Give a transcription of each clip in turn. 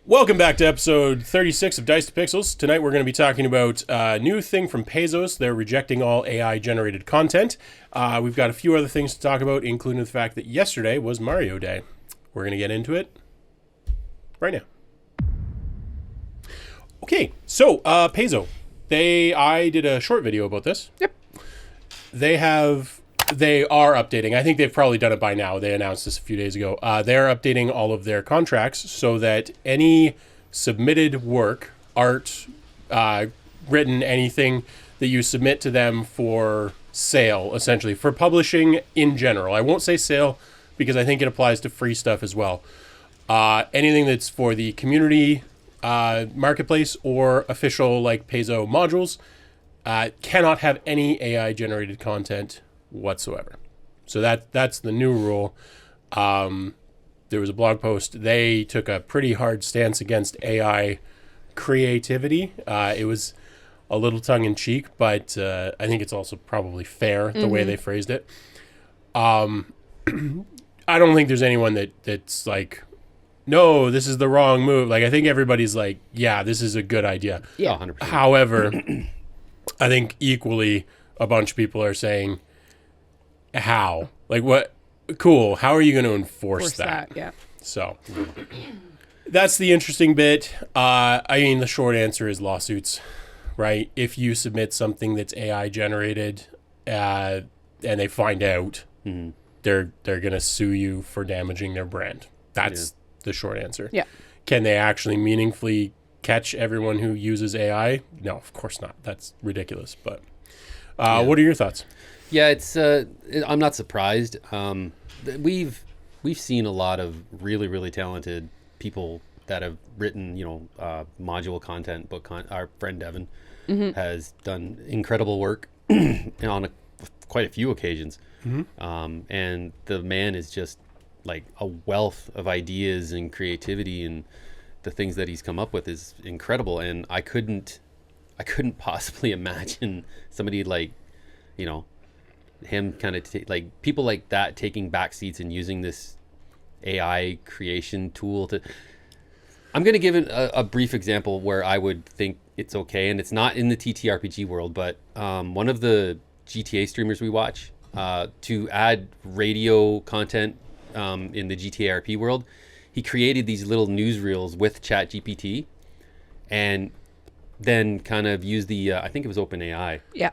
Welcome back to episode 36 of Dice to Pixels. Tonight we're going to be talking about a new thing from Paizo. They're rejecting all AI-generated content. We've got a few other things to talk about, including the fact that yesterday was Mario Day. We're going to get into it right now. Okay, so Paizo. I did a short video about this. Yep. They are updating. I think they've probably done it by now. They announced this a few days ago. They're updating all of their contracts so that any submitted work, art, written, anything that you submit to them for sale, essentially, for publishing in general. I won't say sale because I think it applies to free stuff as well. Anything that's for the community marketplace or official like Paizo modules cannot have any AI-generated content whatsoever. So that's the new rule. There was a blog post. They took a pretty hard stance against AI creativity. It was a little tongue-in-cheek, but I think it's also probably fair the way they phrased it. I don't think there's anyone that's like, no, this is the wrong move. Like, I think everybody's like, yeah, this is a good idea. Yeah, 100%. However, I think equally a bunch of people are saying, how? Like, what? Cool. How are you going to enforce that? Yeah. So that's the interesting bit. I mean, the short answer is lawsuits, right? If you submit something that's AI generated and they find out, they're going to sue you for damaging their brand. That's the short answer. Yeah. Can they actually meaningfully catch everyone who uses AI? No, of course not. That's ridiculous. But what are your thoughts? Yeah, it's. I'm not surprised. We've seen a lot of really talented people that have written, module content, Our friend Devin has done incredible work on quite a few occasions, and the man is just like a wealth of ideas and creativity, and the things that he's come up with is incredible. And I couldn't possibly imagine somebody like, him kind of like people like that taking back seats and using this AI creation tool to. I'm going to give a brief example where I would think it's okay, and it's not in the TTRPG world, but one of the GTA streamers we watch, to add radio content in the GTA RP world, he created these little newsreels with ChatGPT, and then kind of used the I think it was OpenAI. Yeah.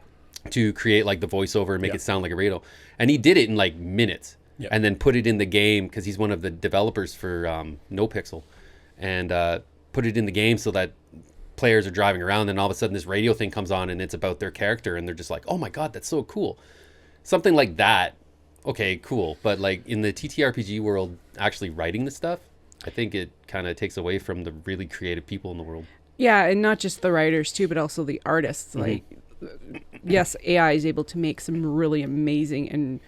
To create like the voiceover and make it sound like a radio. And he did it in like minutes and then put it in the game because he's one of the developers for NoPixel, and put it in the game so that players are driving around and all of a sudden this radio thing comes on and it's about their character and they're just like, oh my God, that's so cool. Something like that. Okay, cool. But like in the TTRPG world, actually writing the stuff, I think it kind of takes away from the really creative people in the world. Yeah, and not just the writers too, but also the artists. Like, yes, AI is able to make some really amazing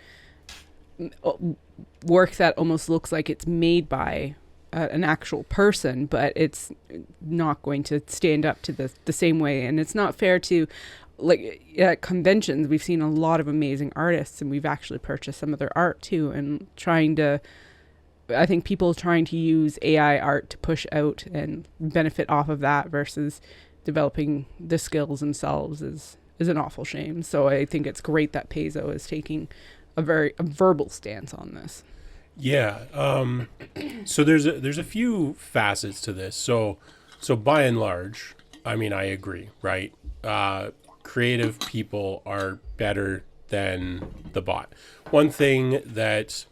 and work that almost looks like it's made by an actual person, but it's not going to stand up to the same way. And it's not fair to, like, at conventions, we've seen a lot of amazing artists, and we've actually purchased some of their art too, and I think people trying to use AI art to push out and benefit off of that versus developing the skills themselves is an awful shame. So I think it's great that Paizo is taking a verbal stance on this. Yeah. So there's a few facets to this. So by and large, I mean, I agree, right? Creative people are better than the bot. One thing that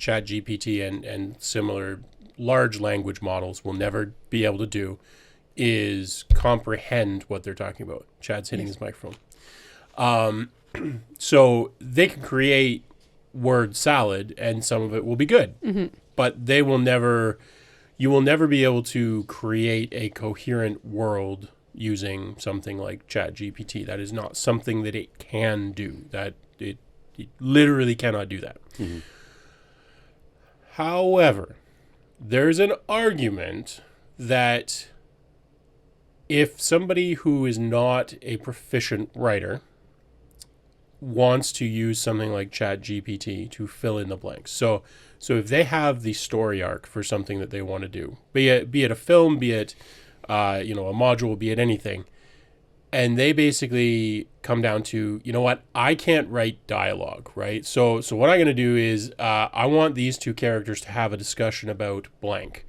ChatGPT and similar large language models will never be able to do is comprehend what they're talking about. Chad's hitting his microphone. So they can create word salad and some of it will be good, but you will never be able to create a coherent world using something like ChatGPT. That is not something that it can do. That it literally cannot do that. However, there's an argument that if somebody who is not a proficient writer wants to use something like ChatGPT to fill in the blanks. So if they have the story arc for something that they want to do, be it a film, be it a module, be it anything, and they basically come down to, you know what, I can't write dialogue, right? So what I'm going to do is I want these two characters to have a discussion about blank.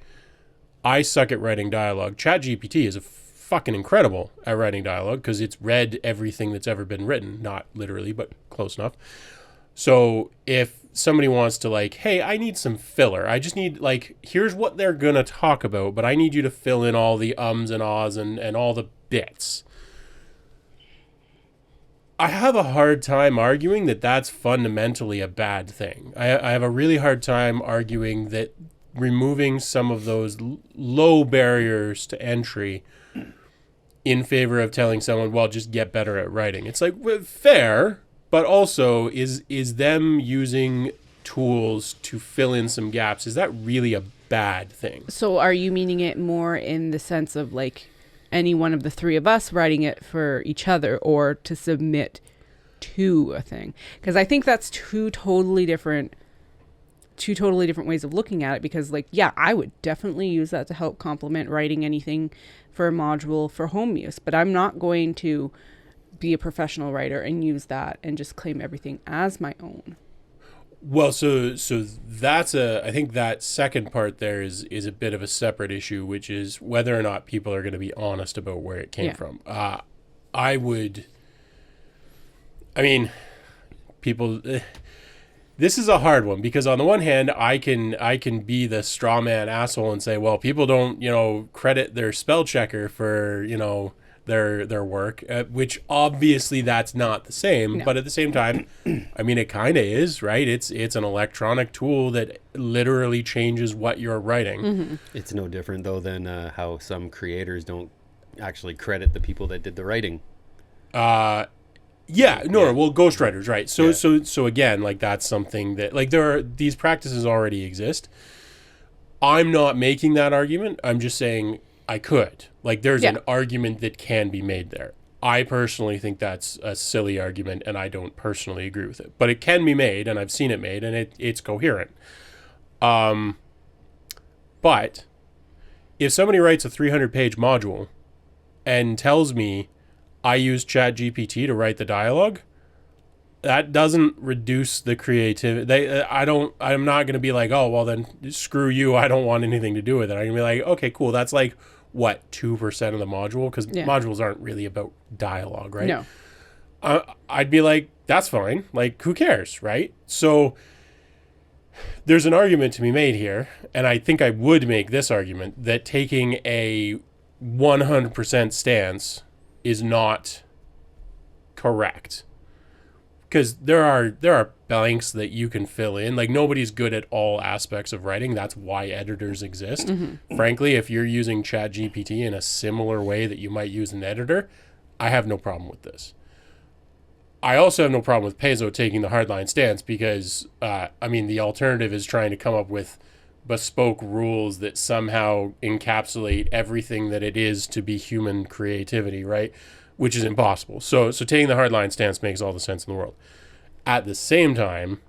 I suck at writing dialogue. ChatGPT is fucking incredible at writing dialogue because it's read everything that's ever been written, not literally, but close enough. So if somebody wants to like, hey, I need some filler. I just need like, here's what they're going to talk about, but I need you to fill in all the ums and ahs and all the bits. I have a hard time arguing that that's fundamentally a bad thing. I have a really hard time arguing that removing some of those low barriers to entry in favor of telling someone, well, just get better at writing. It's like, well, fair, but also is them using tools to fill in some gaps, is that really a bad thing? So are you meaning it more in the sense of like any one of the three of us writing it for each other or to submit to a thing? Because I think that's two totally different ways of looking at it, because like, yeah, I would definitely use that to help complement writing anything for a module for home use, but I'm not going to be a professional writer and use that and just claim everything as my own. Well, so that's I think that second part there is a bit of a separate issue, which is whether or not people are going to be honest about where it came from. People, this is a hard one because on the one hand, I can be the straw man asshole and say, well, people don't, credit their spell checker for, their work, which obviously that's not the same. No. But at the same time, it kind of is, right? It's an electronic tool that literally changes what you're writing. Mm-hmm. It's no different though than how some creators don't actually credit the people that did the writing. Ghostwriters, right? So again, like that's something that like these practices already exist. I'm not making that argument. I'm just saying I could. Like there's an argument that can be made there. I personally think that's a silly argument and I don't personally agree with it. But it can be made and I've seen it made and it's coherent. But if somebody writes a 300-page module and tells me I use ChatGPT to write the dialogue, that doesn't reduce the creativity. I'm not going to be like, oh, well then screw you. I don't want anything to do with it. I'm going to be like, okay, cool. That's like, what, 2% of the module? Because modules aren't really about dialogue, right? No. I'd be like, that's fine. Like, who cares, right? So there's an argument to be made here, and I think I would make this argument, that taking a 100% stance is not correct. Because there are blanks that you can fill in. Like, nobody's good at all aspects of writing. That's why editors exist. Mm-hmm. Frankly, if you're using ChatGPT in a similar way that you might use an editor, I have no problem with this. I also have no problem with Paizo taking the hardline stance because, the alternative is trying to come up with bespoke rules that somehow encapsulate everything that it is to be human creativity, right? Which is impossible. So taking the hardline stance makes all the sense in the world. At the same time,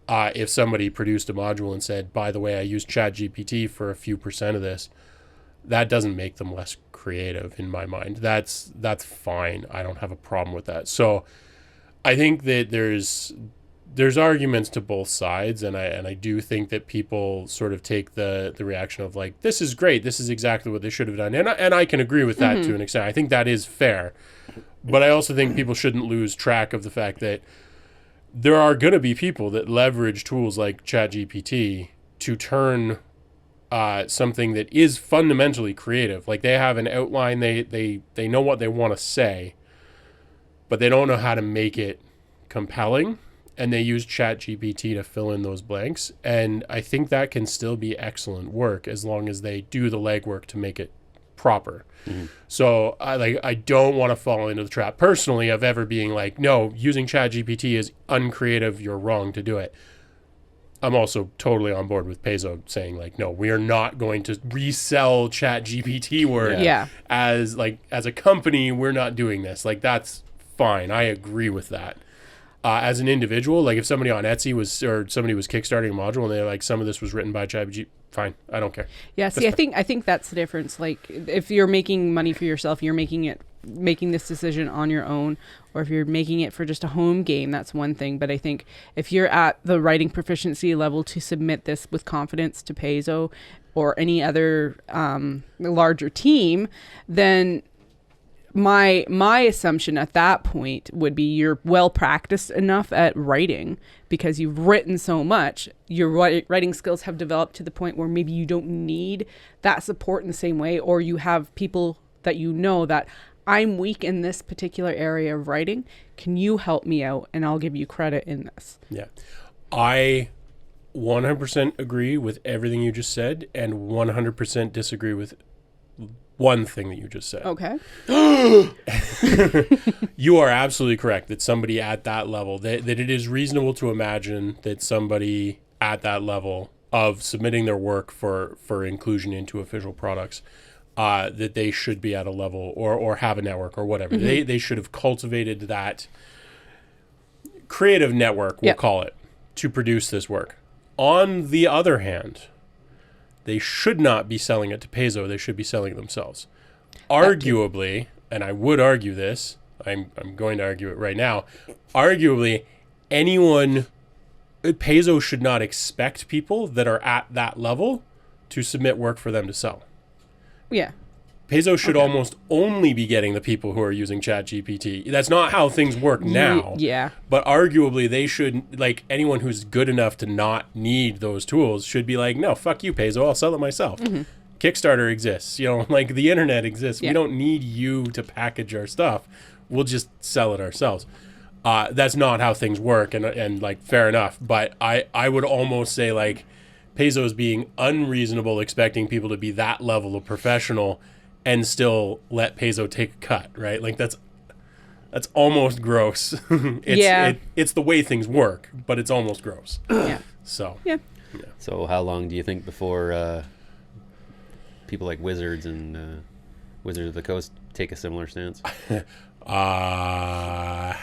if somebody produced a module and said, by the way, I used ChatGPT for a few percent of this, that doesn't make them less creative in my mind. That's fine. I don't have a problem with that. So I think that there's arguments to both sides, and I do think that people sort of take the reaction of like, this is great, this is exactly what they should have done, and I can agree with that to an extent. I think that is fair, but I also think people shouldn't lose track of the fact that there are going to be people that leverage tools like ChatGPT to turn something that is fundamentally creative. Like they have an outline, they know what they want to say, but they don't know how to make it compelling. And they use ChatGPT to fill in those blanks. And I think that can still be excellent work as long as they do the legwork to make it proper. Mm-hmm. So I don't want to fall into the trap personally of ever being like, no, using ChatGPT is uncreative. You're wrong to do it. I'm also totally on board with Paizo saying like, no, we are not going to resell ChatGPT work as a company. We're not doing this. Like, that's fine. I agree with that. as an individual, like if somebody on Etsy or somebody was kickstarting a module and they're like, some of this was written by ChatGPT, fine, I don't care. Yeah, see, I think that's the difference. Like, if you're making money for yourself, you're making this decision on your own, or if you're making it for just a home game, that's one thing. But I think if you're at the writing proficiency level to submit this with confidence to Paizo or any other larger team, then my assumption at that point would be you're well practiced enough at writing because you've written so much. Your writing skills have developed to the point where maybe you don't need that support in the same way, or you have people that you know that I'm weak in this particular area of writing. Can you help me out? And I'll give you credit in this. Yeah. I 100% agree with everything you just said and 100% disagree with one thing that you just said. Okay. You are absolutely correct that somebody at that level, that it is reasonable to imagine that somebody at that level of submitting their work for inclusion into official products, that they should be at a level or have a network or whatever. Mm-hmm. They should have cultivated that creative network, we'll call it, to produce this work. On the other hand, they should not be selling it to Paizo. They should be selling it themselves. Arguably, and I would argue this, I'm going to argue it right now, arguably, Paizo should not expect people that are at that level to submit work for them to sell. Yeah. Paizo should almost only be getting the people who are using ChatGPT. That's not how things work now. Yeah. But arguably, they should, like, anyone who's good enough to not need those tools should be like, no, fuck you, Paizo, I'll sell it myself. Mm-hmm. Kickstarter exists. Like, the internet exists. Yeah. We don't need you to package our stuff. We'll just sell it ourselves. That's not how things work, and like, fair enough. But I would almost say, like, Paizo is being unreasonable expecting people to be that level of professional and still let Paizo take a cut, right? Like, that's almost gross. It's the way things work, but it's almost gross. Yeah. So. Yeah. So how long do you think before people like Wizards and Wizards of the Coast take a similar stance? How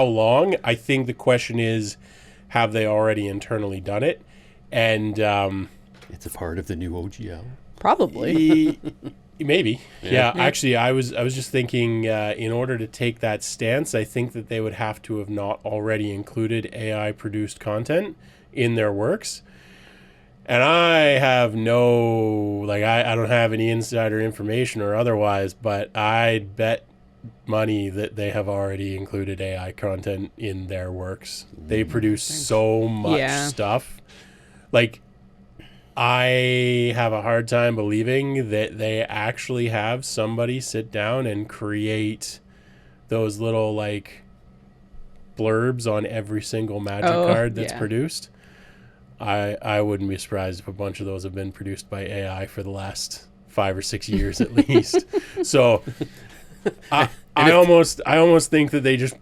long? I think the question is, have they already internally done it? And it's a part of the new OGL. Probably. Maybe. Yeah. Actually, I was just thinking, in order to take that stance, I think that they would have to have not already included AI produced content in their works. And I have I don't have any insider information or otherwise, but I'd bet money that they have already included AI content in their works. They produce so much stuff. Like, I have a hard time believing that they actually have somebody sit down and create those little, like, blurbs on every single magic card that's produced. I wouldn't be surprised if a bunch of those have been produced by AI for the last 5 or 6 years at least. So I almost think that they just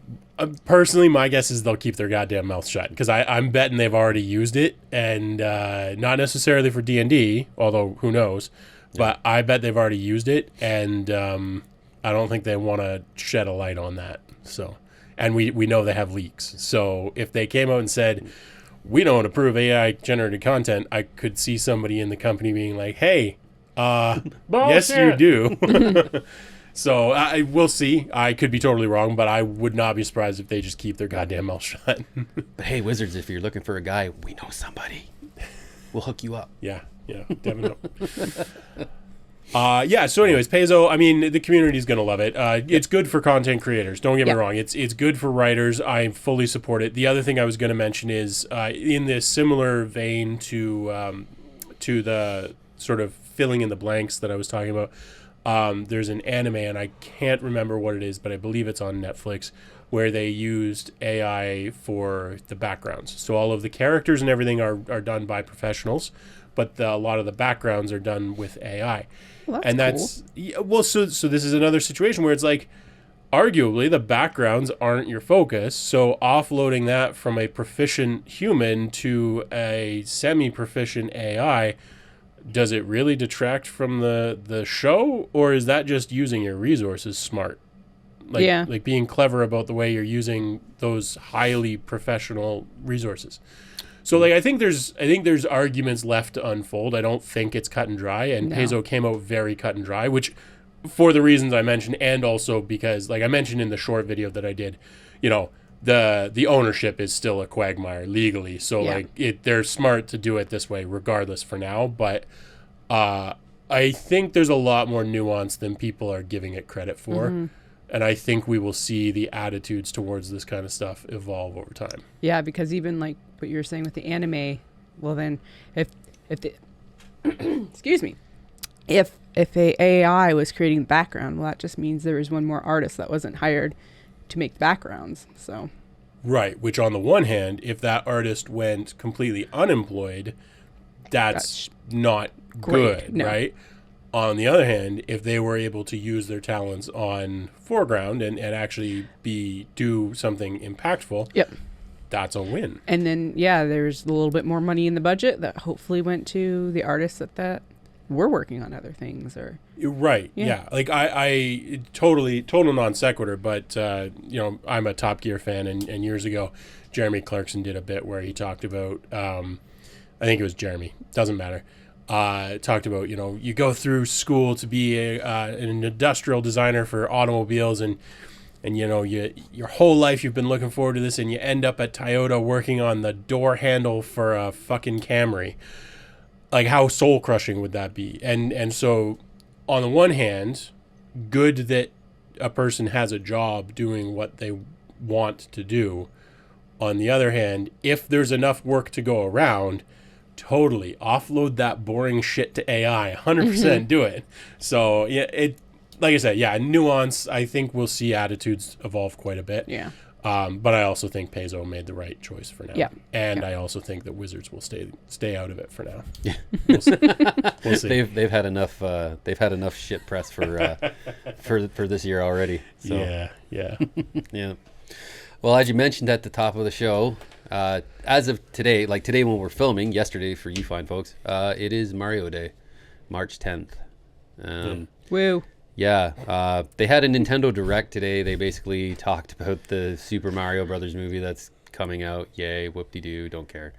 personally, my guess is they'll keep their goddamn mouth shut, because I'm betting they've already used it, and not necessarily for D&D, although who knows, but I bet they've already used it, and I don't think they want to shed a light on that. So, and we know they have leaks. So if they came out and said, we don't approve AI generated content, I could see somebody in the company being like, hey, yes you do. So we'll see. I could be totally wrong, but I would not be surprised if they just keep their goddamn mouth shut. But hey, Wizards, if you're looking for a guy, we know somebody. We'll hook you up. Yeah, definitely. So anyways, Paizo, I mean, the community is going to love it. It's good for content creators. Don't get me wrong. It's good for writers. I fully support it. The other thing I was going to mention is, in this similar vein to the sort of filling in the blanks that I was talking about, there's an anime, and I can't remember what it is, but I believe it's on Netflix, where they used AI for the backgrounds. So all of the characters and everything are done by professionals, but a lot of the backgrounds are done with AI. Well, that's cool. So this is another situation where it's like, arguably the backgrounds aren't your focus, so offloading that from a proficient human to a semi-proficient AI, does it really detract from the show, or is that just using your resources smart? Like, Yeah. like being clever about the way you're using those highly professional resources. So like I think there's arguments left to unfold. I don't think it's cut and dry, and No. Paizo came out very cut and dry, which for the reasons I mentioned, and also because like I mentioned in the short video that I did, you know, the ownership is still a quagmire legally. So Yeah. like they're smart to do it this way regardless for now, but I think there's a lot more nuance than people are giving it credit for. Mm-hmm. And I think we will see the attitudes towards this kind of stuff evolve over time. Yeah, because even like what you were saying with the anime, well then, if the excuse me, if a AI was creating the background, well that just means there was one more artist that wasn't hired to make the backgrounds. So Right, which on the one hand, if that artist went completely unemployed, that's not great, good, no. right? On the other hand, if they were able to use their talents on foreground and actually do something impactful, yep. that's a win. And then yeah, there's a little bit more money in the budget that hopefully went to the artists that were working on other things or Right. Yeah. Like I total non sequitur, but you know, I'm a Top Gear fan, and years ago, Jeremy Clarkson did a bit where he talked about, I think it was Jeremy, doesn't matter. Talked about, you know, you go through school to be an industrial designer for automobiles, and you know, your whole life you've been looking forward to this, and you end up at Toyota working on the door handle for a fucking Camry. Like, how soul crushing would that be? And so, on the one hand, good that a person has a job doing what they want to do. On the other hand, if there's enough work to go around, totally offload that boring shit to AI. 100% do it. So yeah, like I said, yeah, nuance. I think we'll see attitudes evolve quite a bit. yeah. But I also think Paizo made the right choice for now. Yeah. And Yeah. I also think that Wizards will stay out of it for now. Yeah. We'll see. They've had enough shit press for this year already. So Yeah. yeah. Well, as you mentioned at the top of the show, as of today, like today when we're filming, yesterday for you fine folks, it is Mario Day, March 10th. Woo. Yeah, they had a Nintendo Direct today. They basically talked about the Super Mario Brothers movie that's coming out. Yay, whoop-de-doo, don't care.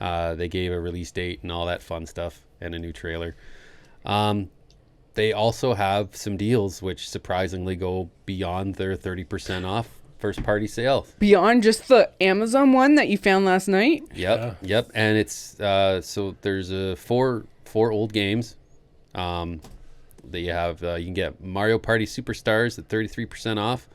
They gave a release date and all that fun stuff and a new trailer. They also have some deals which surprisingly go beyond their 30% off first-party sales. Beyond just the Amazon one that you found last night? Yep. And it's so there's four old games. That you have, you can get Mario Party Superstars at 33% off,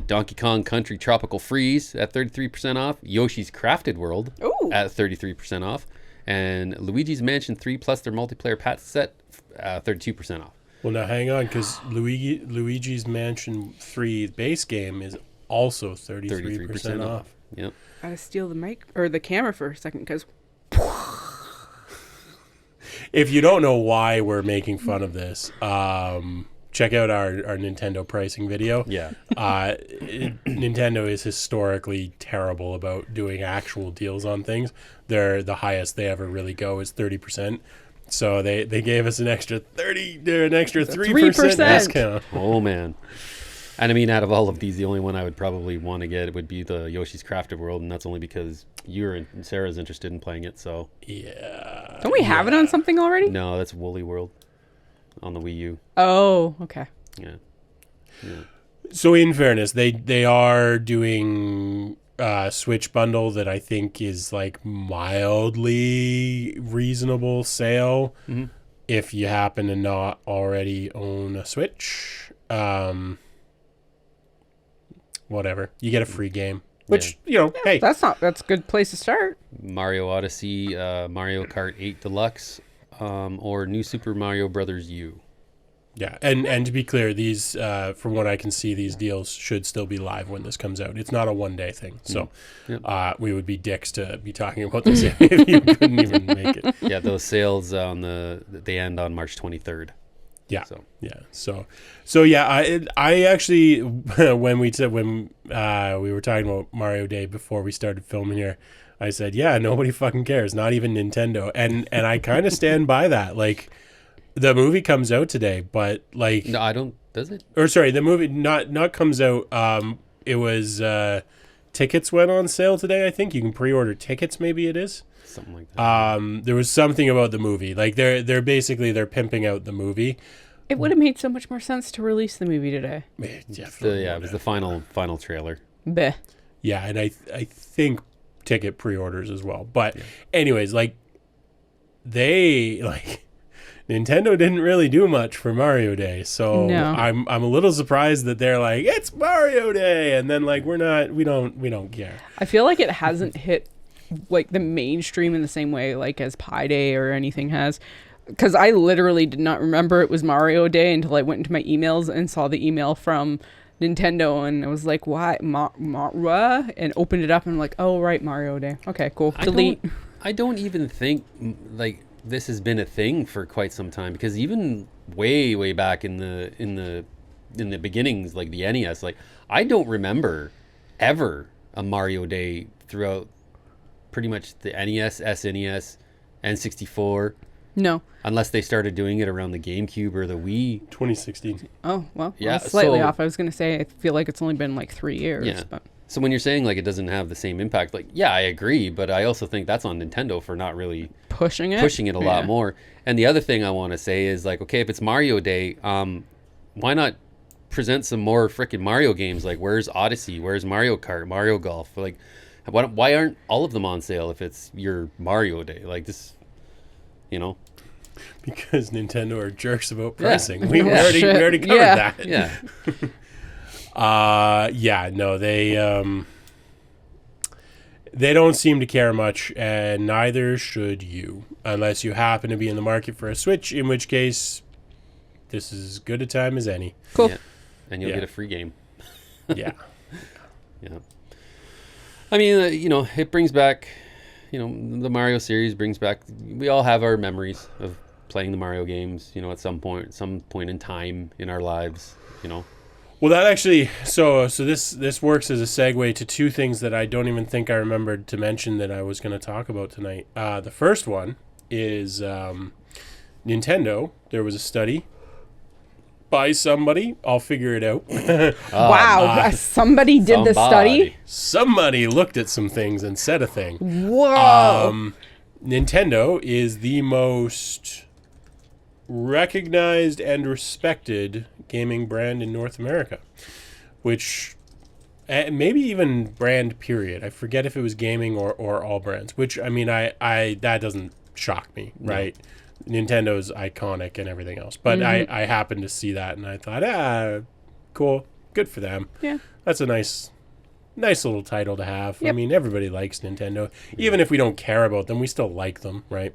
Donkey Kong Country Tropical Freeze at 33% off, Yoshi's Crafted World Ooh. at 33% off, and Luigi's Mansion 3 plus their multiplayer patch set 32% off. Well, now hang on, because Luigi's Mansion 3 base game is also 33% off. Yep. Gotta steal the mic or the camera for a second because If you don't know why we're making fun of this, check out our Nintendo pricing video. Yeah. Nintendo is historically terrible about doing actual deals on things. The highest they ever really go is 30%. So they gave us an extra 3% discount. Oh man. And I mean, out of all of these, the only one I would probably want to get would be the Yoshi's Crafted World, and that's only because you and Sarah's interested in playing it. So Yeah. don't we have it on something already? no, that's Woolly World on the Wii U. Oh, okay. Yeah. So in fairness, they are doing a Switch bundle that I think is like mildly reasonable sale if you happen to not already own a Switch. Whatever, you get a free game, which you know, hey, That's a good place to start. Mario Odyssey, Mario Kart 8 Deluxe, or New Super Mario Brothers U. yeah, and to be clear, these from what I can see, these deals should still be live when this comes out. It's not a one-day thing, so we would be dicks to be talking about this if you couldn't even make it. Yeah, those sales they end on March 23rd. Yeah. So So yeah, I actually when we were talking about Mario Day before we started filming here, I said, yeah, nobody fucking cares, not even Nintendo, and I kind of stand by that. Like The movie comes out today, but like, No, I don't. Does it? or sorry, the movie not comes out. It was tickets went on sale today. I think you can pre-order tickets. Maybe it is. Something like that. There was something about the movie. Like they're basically they're pimping out the movie. It would have made so much more sense to release the movie today. Definitely. It was the final trailer. Bleh. Yeah, and I think ticket pre-orders as well. But anyways, like they like Nintendo didn't really do much for Mario Day, so No. I'm a little surprised that they're like it's Mario Day, and then like we don't care. I feel like it hasn't hit like the mainstream in the same way like as Pi Day or anything has. Because I literally did not remember it was Mario Day until I went into my emails and saw the email from Nintendo, and I was like, "Why, what?" And opened it up, and I'm like, "Oh, right, Mario Day. Okay, cool. Delete." I don't even think like this has been a thing for quite some time, because even way back in the beginnings, like the NES, like I don't remember ever a Mario Day throughout pretty much the NES, SNES, N64. No. Unless they started doing it around the GameCube or the Wii. 2016. Oh, well, Yeah, well, slightly so- off. I was going to say, I feel like it's only been like 3 years. Yeah. But So when you're saying like it doesn't have the same impact, like yeah, I agree, but I also think that's on Nintendo for not really pushing it a lot more. And the other thing I want to say is like, okay, if it's Mario Day, why not present some more freaking Mario games? Like where's Odyssey? Where's Mario Kart? Mario Golf? Like why aren't all of them on sale if it's your Mario Day? Like this, you know? Because Nintendo are jerks about Yeah. pricing. We Yeah, already shit. covered Yeah. that. Yeah. No, they don't seem to care much, and neither should you, unless you happen to be in the market for a Switch, in which case this is as good a time as any. cool. Yeah. And you'll Yeah. get a free game. Yeah. Yeah. I mean, you know, it brings back, you know, the Mario series brings back, we all have our memories of playing the Mario games, you know, at some point in time in our lives, you know. Well, that actually, so this works as a segue to two things that I don't even think I remembered to mention that I was going to talk about tonight. The first one is Nintendo. There was a study by somebody. I'll figure it out. Wow. Somebody did the study? Somebody looked at some things and said a thing. Whoa. Nintendo is the most recognized and respected gaming brand in North America, which maybe even brand period. I forget if it was gaming or all brands, which I mean, I that doesn't shock me, right? Nintendo's iconic and everything else, but I happened to see that and I thought, cool, good for them. Yeah. That's a nice little title to have. I Yep. mean, everybody likes Nintendo. Even if we don't care about them, we still like them, right?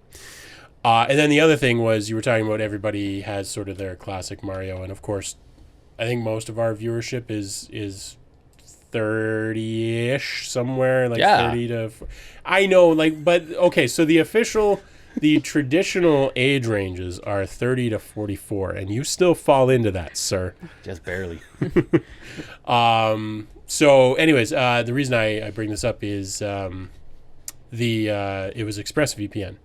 And then the other thing was you were talking about everybody has sort of their classic Mario. And, of course, I think most of our viewership is 30-ish, somewhere, like Yeah. 30 to... I know, like, but, okay, so the traditional age ranges are 30 to 44, and you still fall into that, sir. Just barely. So, anyways, the reason I bring this up is it was ExpressVPN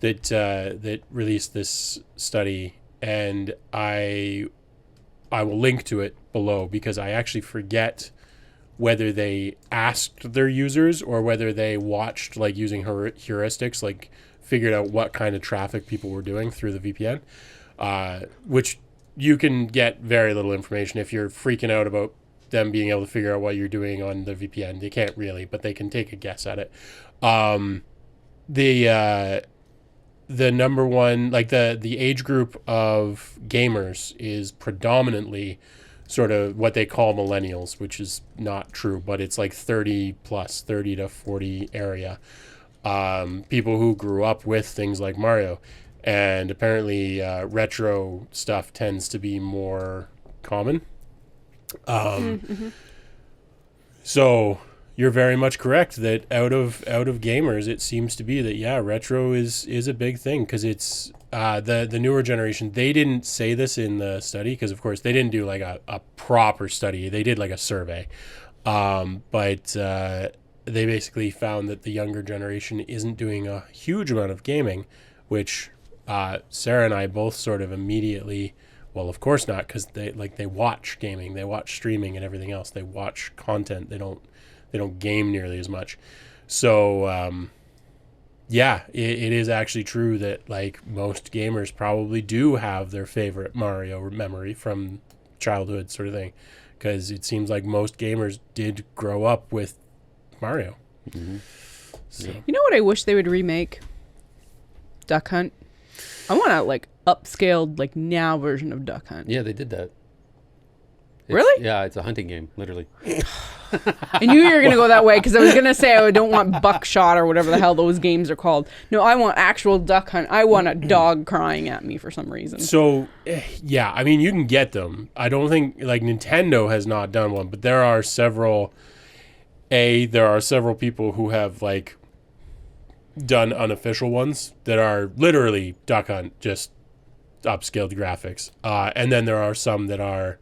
that released this study, and I will link to it below because I actually forget whether they asked their users or whether they watched, like, using heuristics, like figured out what kind of traffic people were doing through the VPN, which you can get very little information if you're freaking out about them being able to figure out what you're doing on the VPN. They can't really, but they can take a guess at it. The number one, like the age group of gamers is predominantly sort of what they call millennials, which is not true, but it's like 30 plus, 30 to 40 area. People who grew up with things like Mario. And apparently retro stuff tends to be more common. So you're very much correct that out of gamers, it seems to be that, retro is a big thing because it's the newer generation. They didn't say this in the study because, of course, they didn't do like a proper study. They did like a survey. But they basically found that the younger generation isn't doing a huge amount of gaming, which Sarah and I both sort of immediately, well, of course not, because they watch gaming, they watch streaming and everything else. They watch content. They don't game nearly as much. So yeah, it is actually true that like most gamers probably do have their favorite Mario memory from childhood, sort of thing, because it seems like most gamers did grow up with Mario. Mm-hmm. So. You know what I wish they would remake? Duck Hunt. I want a like upscaled like now version of Duck Hunt. Yeah, they did that. Really? Yeah, it's a hunting game, literally. I knew you were going to go that way because I was going to say I don't want Buckshot or whatever the hell those games are called. No, I want actual Duck Hunt. I want a dog crying at me for some reason. So, yeah, I mean, you can get them. I don't think, like, Nintendo has not done one, but there are several people who have, like, done unofficial ones that are literally Duck Hunt, just upscaled graphics. And then there are some that are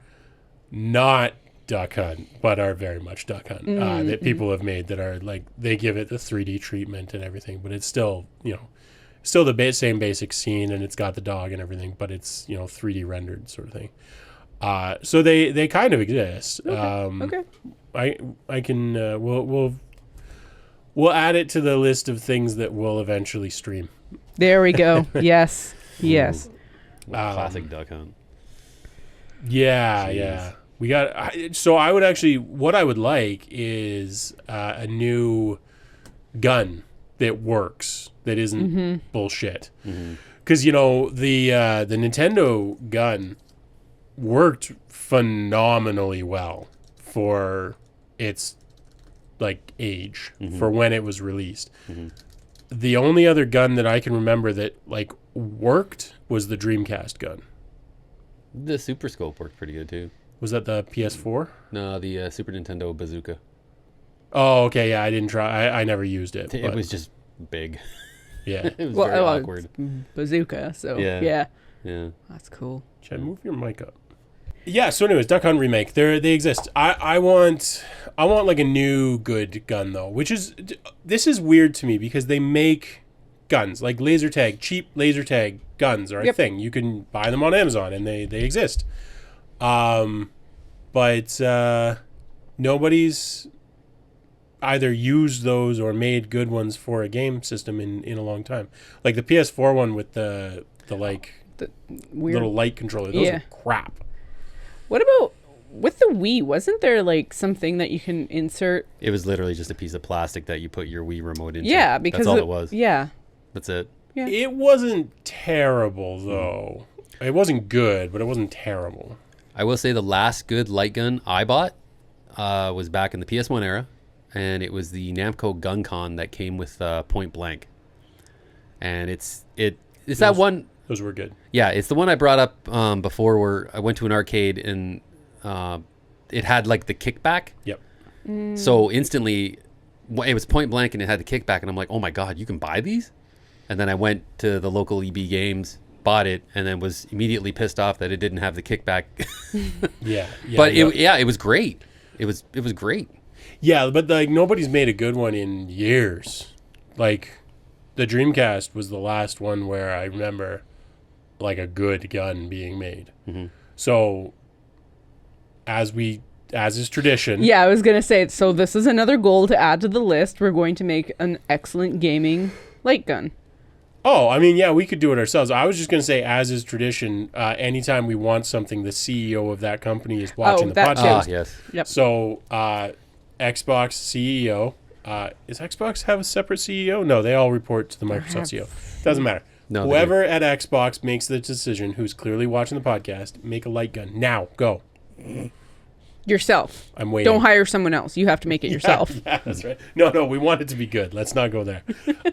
not Duck Hunt, but are very much Duck Hunt, that people have made that are like, they give it the 3D treatment and everything, but it's still, still the same basic scene, and it's got the dog and everything, but it's, 3D rendered sort of thing. So they kind of exist. Okay. I can, we'll add it to the list of things that we'll eventually stream. There we go. Yes. Yes. Classic Duck Hunt. Yeah, Jeez. yeah. We got, so I would actually, what I would like is a new gun that works, that isn't bullshit. Because, the Nintendo gun worked phenomenally well for its, like, age, for when it was released. The only other gun that I can remember that, like, worked was the Dreamcast gun. The Super Scope worked pretty good, too. Was that the PS4? No, the Super Nintendo Bazooka. Oh, okay. Yeah, I didn't try. I never used it. It was just big. Yeah. It was very awkward. Bazooka. So Yeah. That's cool. Chad, move your mic up. Yeah. So, anyways, Duck Hunt remake. They exist. I want like a new good gun though, this is weird to me because they make guns like laser tag, cheap laser tag guns are a thing. You can buy them on Amazon and they exist. But nobody's either used those or made good ones for a game system in a long time. Like the PS4 one with the weird little light controller. Those are crap. What about with the Wii? Wasn't there like something that you can insert? It was literally just a piece of plastic that you put your Wii remote into. Yeah, because that's all it was. Yeah. That's it. Yeah. It wasn't terrible though. It wasn't good, but it wasn't terrible. I will say the last good light gun I bought was back in the PS1 era, and it was the Namco Gun Con that came with Point Blank. And it's that one. Those were good. Yeah, it's the one I brought up before, where I went to an arcade and it had like the kickback. Yep. So instantly, it was Point Blank and it had the kickback, and I'm like, oh my god, you can buy these? And then I went to the local EB Games, bought it, and then was immediately pissed off that it didn't have the kickback. But it was great. It was great. Yeah, but like nobody's made a good one in years. Like the Dreamcast was the last one where I remember like a good gun being made. So as is tradition. Yeah, I was gonna say. So this is another goal to add to the list. We're going to make an excellent gaming light gun. Oh, I mean, yeah, we could do it ourselves. I was just going to say, as is tradition, anytime we want something, the CEO of that company is watching the podcast. Yes. Yep. So, Xbox CEO. Does Xbox have a separate CEO? No, they all report to the Microsoft CEO. Doesn't matter. No, whoever at Xbox makes the decision, who's clearly watching the podcast, make a light gun. Now, go. Yourself. I'm waiting. Don't hire someone else. You have to make it yourself. Yeah, that's right. No, we want it to be good. Let's not go there.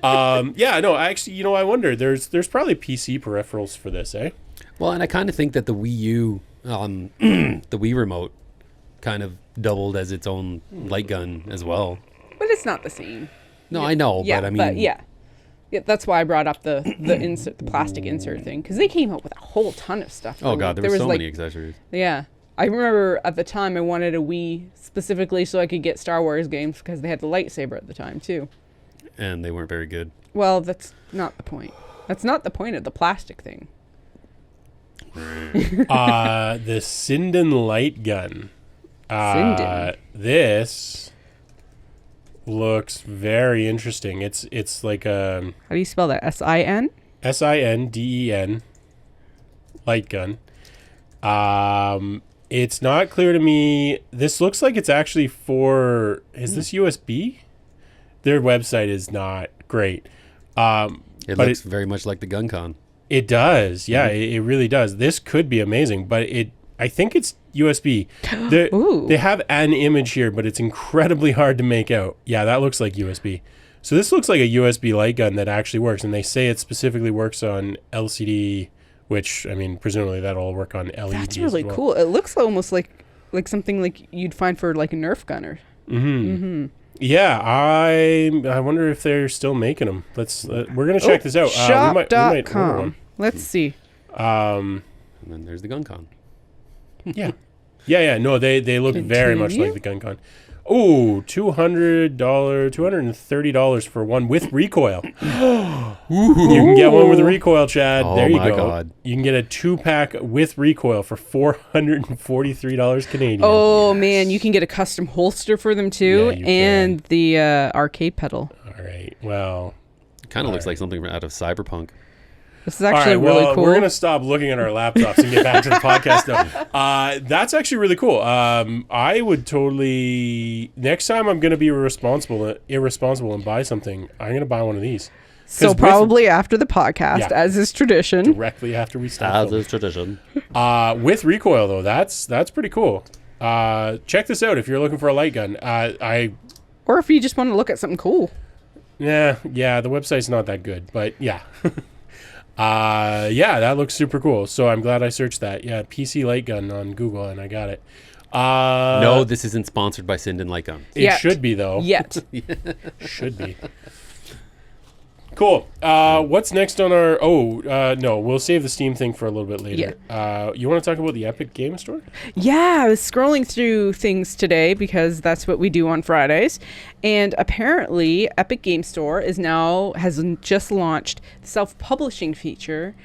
Actually, I wonder. There's probably PC peripherals for this, eh? Well, and I kind of think that the Wii U, the Wii remote, kind of doubled as its own light gun as well. But it's not the same. No, I know, Yeah, but I mean, yeah, that's why I brought up the insert, the plastic insert thing, because they came out with a whole ton of stuff. Oh god, there was so many accessories. Yeah. I remember at the time I wanted a Wii specifically so I could get Star Wars games because they had the lightsaber at the time too. And they weren't very good. Well, that's not the point. That's not the point of the plastic thing. The Sinden light gun. Sinden. This looks very interesting. It's like a How do you spell that? S-I-N? SINDEN light gun. It's not clear to me. This looks like it's actually for. Is this USB? Their website is not great. It looks very much like the GunCon. It does. Yeah, it really does. This could be amazing, but I think it's USB. They have an image here, but it's incredibly hard to make out. Yeah, that looks like USB. So this looks like a USB light gun that actually works, and they say it specifically works on LCD, which, I mean, presumably that'll work on LED. That's really as well. cool. It looks almost like something like you'd find for like a Nerf gunner. Yeah, I wonder if they're still making them. We're gonna check this out. We might order Shop.com. one. Let's see. And then there's the GunCon. Yeah. No, they look very much like the GunCon. Oh, $230 for one with recoil. You can get one with a recoil, Chad. Oh, there you my go. God. You can get a 2-pack with recoil for $443 Canadian. Oh man, you can get a custom holster for them too, Yeah, you and the arcade pedal. All right. Well, Kind of looks like something out of Cyberpunk. This is actually all right, really well, cool. We're going to stop looking at our laptops and get back to the podcast now. That's actually really cool. I would totally... Next time I'm going to be irresponsible and buy something, I'm going to buy one of these. So probably after the podcast, as is tradition. Directly after we start. As is tradition. With recoil, though, that's pretty cool. Check this out if you're looking for a light gun. Or if you just want to look at something cool. Yeah, the website's not that good, but yeah. That looks super cool. So I'm glad I searched that. Yeah, PC light gun on Google, and I got it. No, this isn't sponsored by Sinden Light Gun. It should be, though. Yet. Should be. Cool. What's next on our... no, we'll save the Steam thing for a little bit later. You want to talk about the Epic Game Store? Yeah, I was scrolling through things today because that's what we do on Fridays. And apparently, Epic Game Store has just launched the self-publishing feature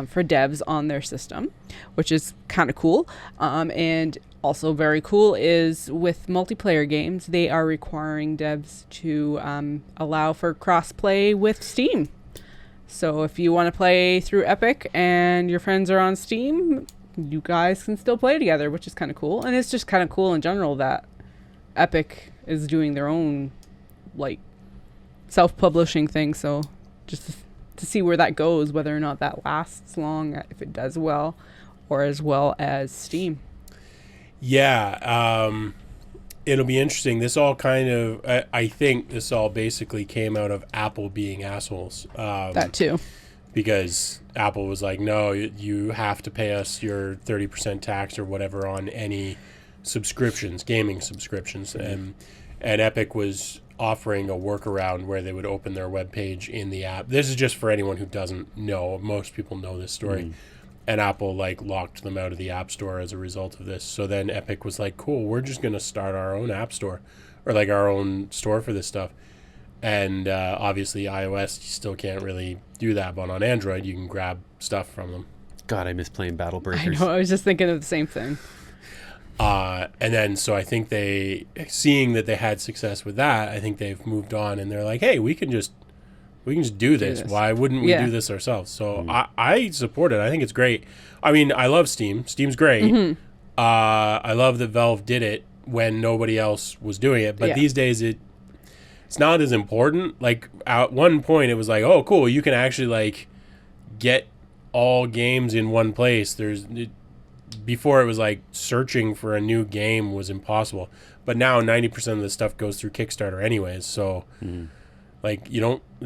for devs on their system, which is kind of cool. And also very cool is with multiplayer games, they are requiring devs to allow for cross-play with Steam. So if you want to play through Epic and your friends are on Steam, you guys can still play together, which is kind of cool. And it's just kind of cool in general that Epic is doing their own like self-publishing thing. So just to see where that goes, whether or not that lasts long, if it does well, or as well as Steam. Yeah, it'll be interesting. This all kind of, I think this all basically came out of Apple being assholes. That too. Because Apple was like, no, you have to pay us your 30% tax or whatever on any subscriptions, gaming subscriptions. And Epic was offering a workaround where they would open their webpage in the app. This is just for anyone who doesn't know. Most people know this story. And Apple locked them out of the App Store as a result of this. So then Epic was like, cool, we're just going to start our own App Store or our own store for this stuff. And obviously iOS, you still can't really do that. But on Android, you can grab stuff from them. God, I miss playing Battle Breakers. I know, I was just thinking of the same thing. And then so I think seeing that they had success with that, I think they've moved on and they're like, hey, we can just do this. Why wouldn't we do this ourselves? So I support it. I think it's great. I mean, I love Steam. Steam's great. I love that Valve did it when nobody else was doing it. But these days, it's not as important. Like, at one point, it was like, oh, cool, you can actually, get all games in one place. Before, it was like searching for a new game was impossible. But now, 90% of the stuff goes through Kickstarter anyways. So...